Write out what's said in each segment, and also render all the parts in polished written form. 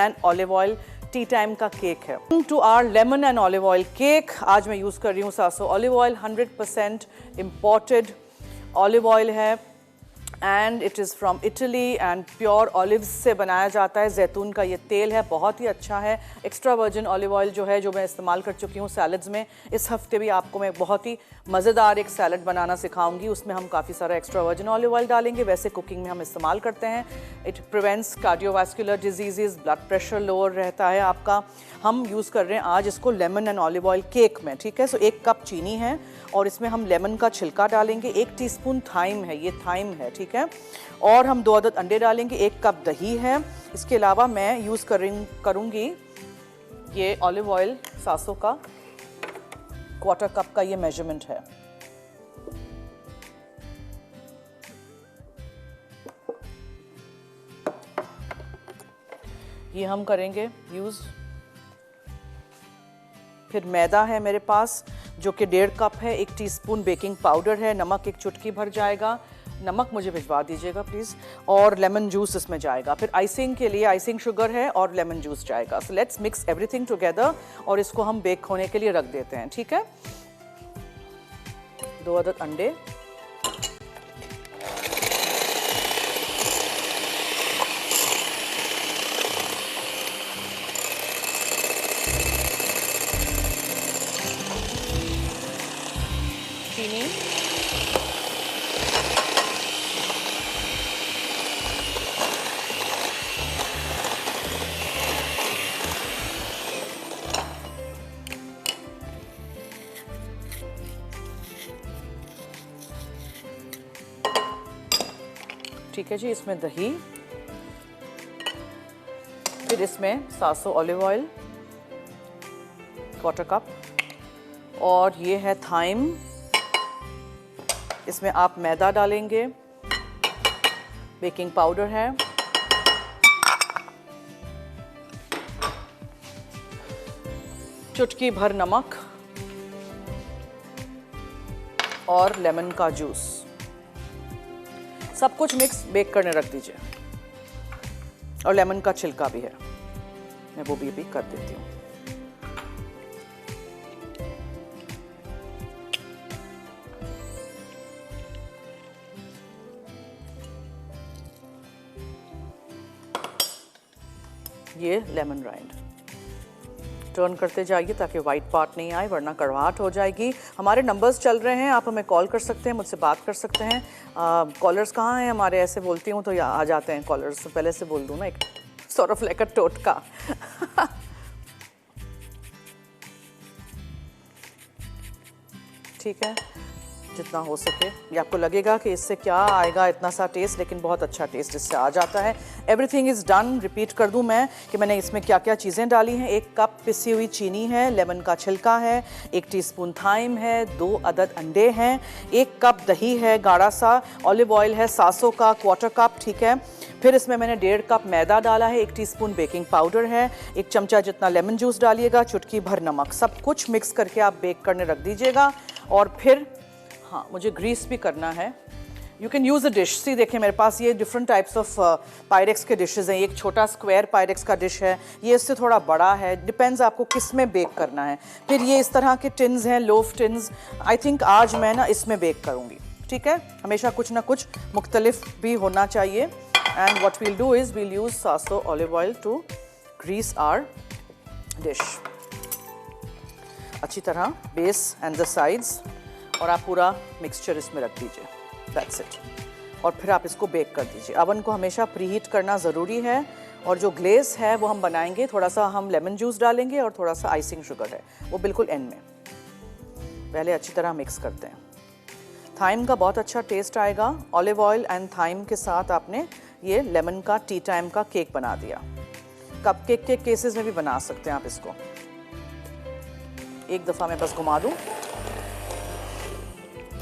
And olive oil tea time का cake है। To our lemon and olive oil cake, आज मैं use कर रही हूँ Sasso olive oil, 100% imported olive oil है and it is from Italy and pure olives से बनाया जाता है। जैतून का ये तेल है, बहुत ही अच्छा है। एक्स्ट्रा वर्जिन ऑलिव ऑयल जो है, जो मैं इस्तेमाल कर चुकी हूँ सैलड्स में। इस हफ्ते भी आपको मैं बहुत ही मज़ेदार एक सैलड बनाना सिखाऊंगी, उसमें हम काफ़ी सारा एक्स्ट्रा वर्जिन ऑलिव ऑयल डालेंगे। वैसे कुकिंग में हम इस्तेमाल करते हैं। It prevents cardiovascular disease, blood pressure lower रहता है आपका। हम यूज़ कर रहे हैं आज इसको lemon and olive oil cake में, ठीक है। सो 1 कप चीनी है और इसमें हम लेमन का छिलका डालेंगे। 1 टीस्पून थाइम है, ये थाइम है, ठीक है। और हम 2 अदद अंडे डालेंगे। 1 कप दही है। इसके अलावा मैं यूज़ करूँगी ये ऑलिव ऑयल सासो का 1/4 कप का, ये मेजरमेंट है। ये हम करेंगे यूज़। फिर मैदा है मेरे पास जो कि 1.5 कप है। 1 टीस्पून बेकिंग पाउडर है। नमक 1 चुटकी भर जाएगा। नमक मुझे भिजवा दीजिएगा प्लीज़। और लेमन जूस इसमें जाएगा। फिर आइसिंग के लिए आइसिंग शुगर है और लेमन जूस जाएगा। So let's mix everything together और इसको हम बेक होने के लिए रख देते हैं, ठीक है। 2 अदद अंडे, चीनी, ठीक है जी। इसमें दही, फिर इसमें सासो ऑलिव ऑयल 1/4 कप और ये है थाइम। इसमें आप मैदा डालेंगे, बेकिंग पाउडर है, चुटकी भर नमक और लेमन का जूस। सब कुछ मिक्स बेक करने रख दीजिए। और लेमन का छिलका भी है, मैं वो भी कर देती हूँ। ये लेमन राइंड टर्न करते जाइए ताकि वाइट पार्ट नहीं आए, वरना कड़वाहट हो जाएगी। हमारे नंबर्स चल रहे हैं, आप हमें कॉल कर सकते हैं, मुझसे बात कर सकते हैं। कॉलर्स कहाँ हैं हमारे? ऐसे बोलती हूँ तो आ जाते हैं कॉलर्स। तो पहले से बोल दूँ ना, एक सॉर्ट ऑफ लाइक अ टोटका। ठीक है, जितना हो सके। ये आपको लगेगा कि इससे क्या आएगा इतना सा टेस्ट, लेकिन बहुत अच्छा टेस्ट इससे आ जाता है। Everything is done. रिपीट कर दूं मैं कि मैंने इसमें क्या क्या चीज़ें डाली हैं। 1 कप पिसी हुई चीनी है, लेमन का छिलका है, 1 टीस्पून थाइम है, 2 अदद अंडे हैं, 1 कप दही है गाढ़ा सा, ऑलिव ऑयल है सासो का 1/4 कप, ठीक है। फिर इसमें मैंने 1.5 कप मैदा डाला है, 1 टीस्पून बेकिंग पाउडर है, 1 चमचा जितना लेमन जूस डालिएगा, चुटकी भर नमक। सब कुछ मिक्स करके आप बेक करने रख दीजिएगा। और फिर हाँ, मुझे ग्रीस भी करना है। You can use a dish. See देखिए, मेरे पास ये डिफरेंट टाइप्स ऑफ पायरेक्स के डिशेज़ हैं। एक छोटा स्क्वायर पायरेक्स का डिश है, ये इससे थोड़ा बड़ा है, डिपेंड्स आपको किस में बेक करना है। फिर ये इस तरह के टिन्स हैं, लोफ टिन्स। आई थिंक आज मैं ना इसमें बेक करूँगी, ठीक है। हमेशा कुछ ना कुछ मुख्तलिफ भी होना चाहिए। And what we'll do is we'll use Sasso olive oil to grease our dish. अच्छी तरह बेस एंड द साइड्स, और आप पूरा मिक्सचर इसमें रख दीजिए। That's it. और फिर आप इसको बेक कर दीजिए। अवन को हमेशा प्रीहीट करना ज़रूरी है। और जो ग्लेस है वो हम बनाएंगे, थोड़ा सा हम लेमन जूस डालेंगे और थोड़ा सा आइसिंग शुगर है, वो बिल्कुल एंड में। पहले अच्छी तरह मिक्स करते हैं। थाइम का बहुत अच्छा टेस्ट आएगा। ऑलिव ऑयल एंड थाइम के साथ आपने ये लेमन का टी टाइम का केक बना दिया। कप केक के केसेस में भी बना सकते हैं आप इसको। एक दफ़ा मैं बस घुमा दूँ।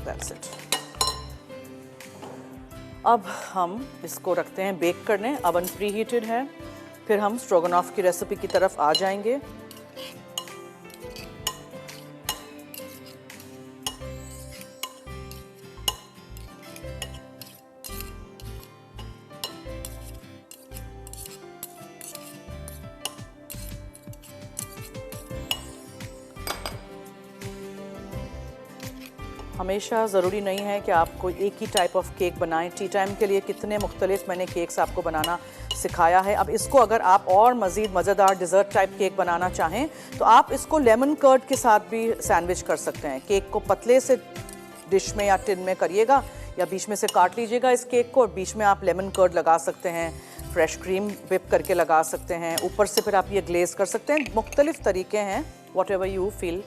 That's it. अब हम इसको रखते हैं बेक करने। अवन प्री हीटेड है। फिर हम स्ट्रोगनॉफ की रेसिपी की तरफ आ जाएंगे। हमेशा ज़रूरी नहीं है कि आप कोई एक ही टाइप ऑफ केक बनाएं। टी टाइम के लिए कितने मुख्तलिफ मैंने केक्स आपको बनाना सिखाया है। अब इसको अगर आप और मज़ीद मज़ेदार डिज़र्ट टाइप केक बनाना चाहें तो आप इसको लेमन कर्ड के साथ भी सैंडविच कर सकते हैं। केक को पतले से डिश में या टिन में करिएगा या बीच में से काट लीजिएगा इस केक को, और बीच में आप लेमन कर्ड लगा सकते हैं, फ्रेश क्रीम विप करके लगा सकते हैं, ऊपर से फिर आप ये ग्लेज कर सकते हैं। मुख्तलिफ तरीके हैं, whatever you feel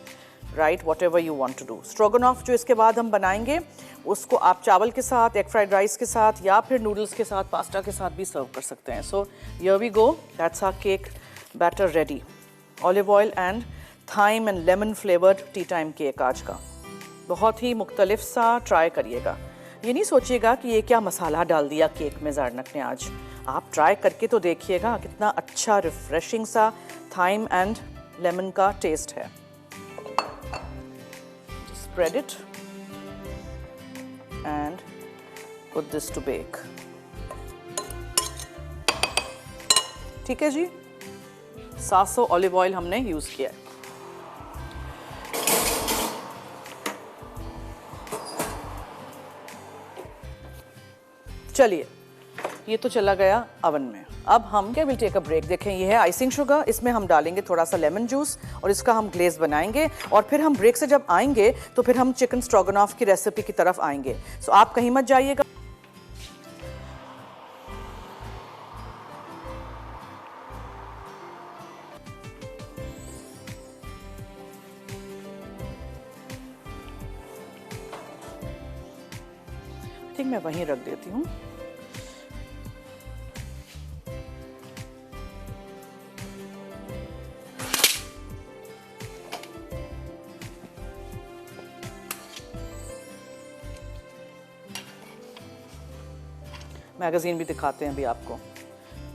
right, whatever you want to do. Stroganoff जो इसके बाद हम बनाएंगे उसको आप चावल के साथ, एग फ्राइड राइस के साथ या फिर नूडल्स के साथ, पास्ता के साथ भी सर्व कर सकते हैं। So here we go, that's our cake batter ready. Olive oil and thyme and lemon flavoured tea time cake आज का बहुत ही मुख्तलिफ सा, ट्राई करिएगा। ये नहीं सोचिएगा कि ये क्या मसाला डाल दिया केक में ज़ारनक ने आज, आप ट्राई करके तो देखिएगा कितना अच्छा रिफ्रेशिंग सा थाइम एंड लेमन का टेस्ट है। Spread it and put this to bake. ठीक है जी, 700 ऑलिव ऑयल हमने यूज़ किया है। चलिए, ये तो चला गया अवन में। अब हम क्या विल टेक अ ब्रेक। देखें, ये है आइसिंग शुगर, इसमें हम डालेंगे थोड़ा सा लेमन जूस और इसका हम ग्लेज बनाएंगे, और फिर हम ब्रेक से जब आएंगे तो फिर हम चिकन स्ट्रोगनॉफ की रेसिपी की तरफ आएंगे। सो आप कहीं मत जाइएगा। ठीक, मैं वहीं रख देती हूँ। मैगज़ीन भी दिखाते हैं अभी आपको।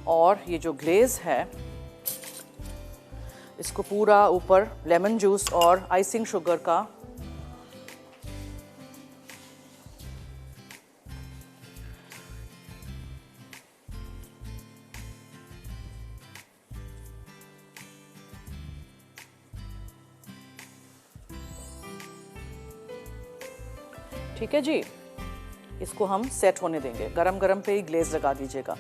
और ये जो ग्लेज है इसको पूरा ऊपर लेमन जूस और आइसिंग शुगर का ठीक है जी, इसको हम सेट होने देंगे। गरम गरम पे ही ग्लेज लगा दीजिएगा।